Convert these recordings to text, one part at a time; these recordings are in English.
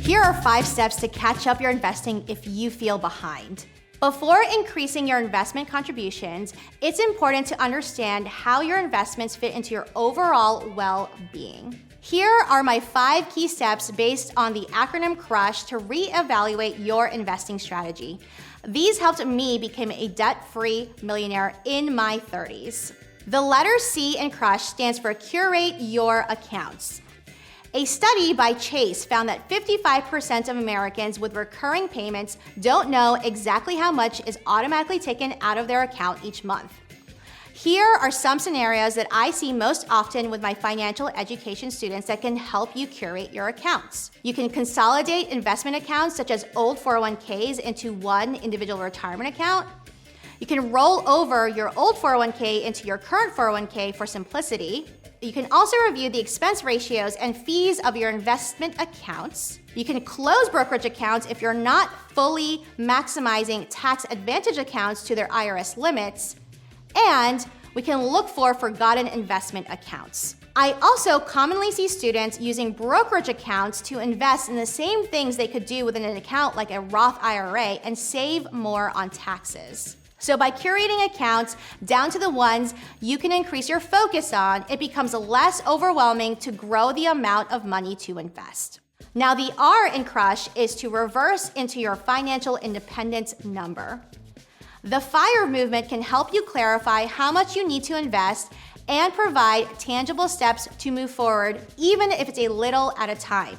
Here are 5 steps to catch up your investing if you feel behind. Before increasing your investment contributions, it's important to understand how your investments fit into your overall well-being. Here are my 5 key steps based on the acronym CRUSH to reevaluate your investing strategy. These helped me become a debt-free millionaire in my 30s. The letter C in CRUSH stands for Curate Your Accounts. A study by Chase found that 55% of Americans with recurring payments don't know exactly how much is automatically taken out of their account each month. Here are some scenarios that I see most often with my financial education students that can help you curate your accounts. You can consolidate investment accounts such as old 401ks into one individual retirement account. You can roll over your old 401k into your current 401k for simplicity. You can also review the expense ratios and fees of your investment accounts. You can close brokerage accounts if you're not fully maximizing tax advantage accounts to their IRS limits. And we can look for forgotten investment accounts. I also commonly see students using brokerage accounts to invest in the same things they could do within an account like a Roth IRA and save more on taxes. So by curating accounts down to the ones you can increase your focus on, it becomes less overwhelming to grow the amount of money to invest. Now the R in CRUSH is to reverse into your financial independence number. The FIRE movement can help you clarify how much you need to invest and provide tangible steps to move forward, even if it's a little at a time.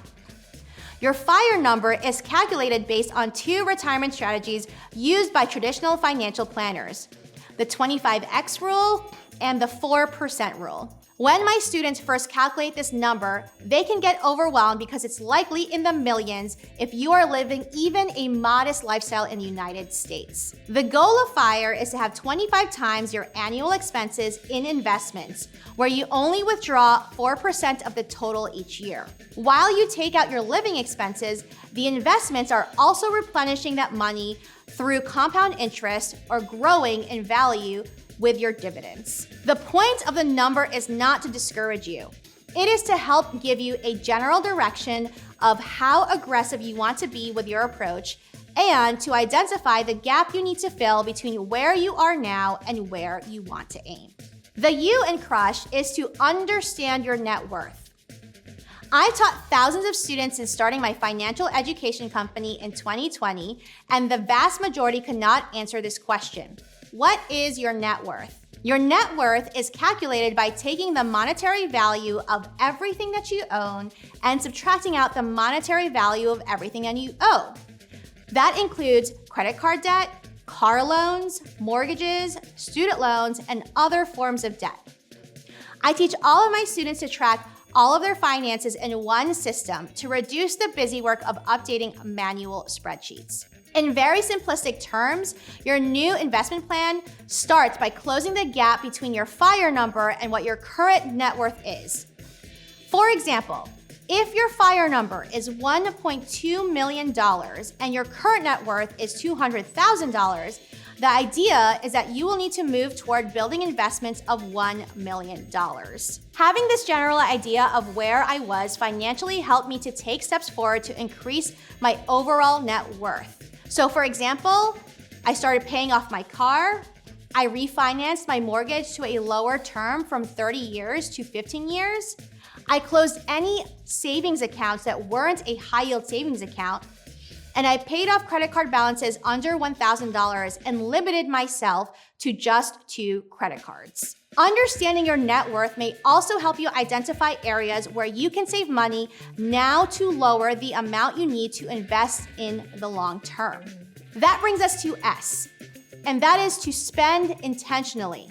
Your FIRE number is calculated based on 2 retirement strategies used by traditional financial planners, the 25X rule and the 4% rule. When my students first calculate this number, they can get overwhelmed because it's likely in the millions if you are living even a modest lifestyle in the United States. The goal of FIRE is to have 25 times your annual expenses in investments, where you only withdraw 4% of the total each year. While you take out your living expenses, the investments are also replenishing that money through compound interest or growing in value with your dividends. The point of the number is not to discourage you. It is to help give you a general direction of how aggressive you want to be with your approach and to identify the gap you need to fill between where you are now and where you want to aim. The U in CRUSH is to understand your net worth. I taught thousands of students since starting my financial education company in 2020, and the vast majority could not answer this question. What is your net worth? Your net worth is calculated by taking the monetary value of everything that you own and subtracting out the monetary value of everything that you owe. That includes credit card debt, car loans, mortgages, student loans, and other forms of debt. I teach all of my students to track all of their finances in one system to reduce the busy work of updating manual spreadsheets. In very simplistic terms, your new investment plan starts by closing the gap between your FIRE number and what your current net worth is. For example, if your FIRE number is $1.2 million and your current net worth is $200,000, the idea is that you will need to move toward building investments of $1 million. Having this general idea of where I was financially helped me to take steps forward to increase my overall net worth. So for example, I started paying off my car, I refinanced my mortgage to a lower term from 30 years to 15 years, I closed any savings accounts that weren't a high-yield savings account, and I paid off credit card balances under $1,000 and limited myself to just 2 credit cards. Understanding your net worth may also help you identify areas where you can save money now to lower the amount you need to invest in the long term. That brings us to S, and that is to spend intentionally.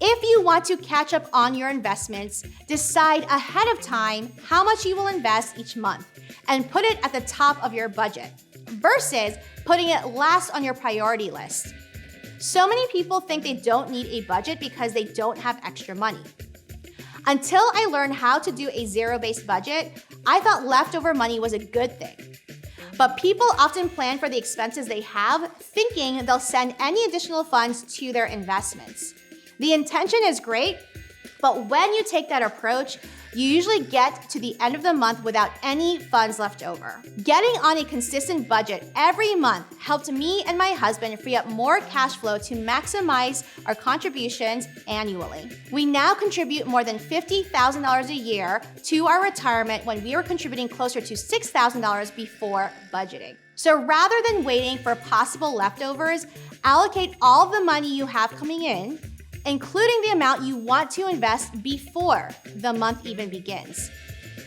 If you want to catch up on your investments, decide ahead of time how much you will invest each month and put it at the top of your budget versus putting it last on your priority list. So many people think they don't need a budget because they don't have extra money. Until I learned how to do a zero-based budget, I thought leftover money was a good thing. But people often plan for the expenses they have, thinking they'll send any additional funds to their investments. The intention is great, But when you take that approach, you usually get to the end of the month without any funds left over. Getting on a consistent budget every month helped me and my husband free up more cash flow to maximize our contributions annually. We now contribute more than $50,000 a year to our retirement when we were contributing closer to $6,000 before budgeting. So rather than waiting for possible leftovers, allocate all of the money you have coming in, including the amount you want to invest before the month even begins.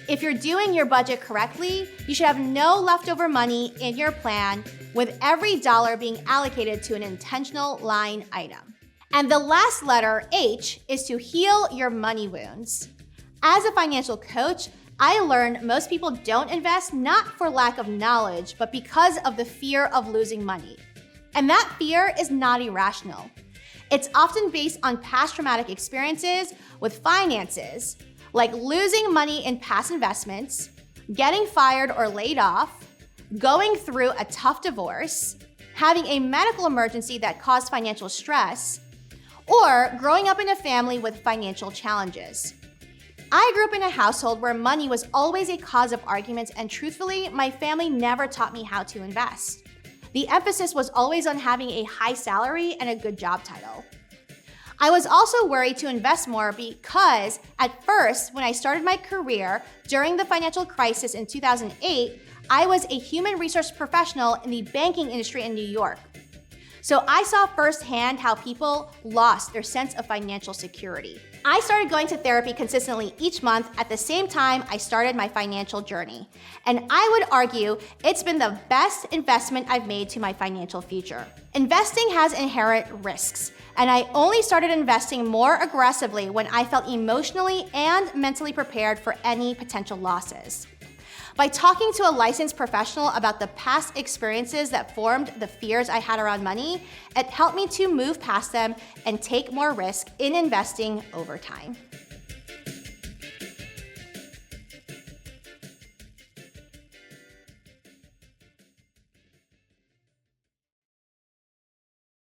If you're doing your budget correctly, you should have no leftover money in your plan, with every dollar being allocated to an intentional line item. And the last letter, H, is to heal your money wounds. As a financial coach, I learned most people don't invest not for lack of knowledge, but because of the fear of losing money. And that fear is not irrational. It's often based on past traumatic experiences with finances, like losing money in past investments, getting fired or laid off, going through a tough divorce, having a medical emergency that caused financial stress, or growing up in a family with financial challenges. I grew up in a household where money was always a cause of arguments, and truthfully, my family never taught me how to invest. The emphasis was always on having a high salary and a good job title. I was also worried to invest more because at first, when I started my career during the financial crisis in 2008, I was a human resource professional in the banking industry in New York. So I saw firsthand how people lost their sense of financial security. I started going to therapy consistently each month at the same time I started my financial journey. And I would argue it's been the best investment I've made to my financial future. Investing has inherent risks, and I only started investing more aggressively when I felt emotionally and mentally prepared for any potential losses. By talking to a licensed professional about the past experiences that formed the fears I had around money, it helped me to move past them and take more risk in investing over time.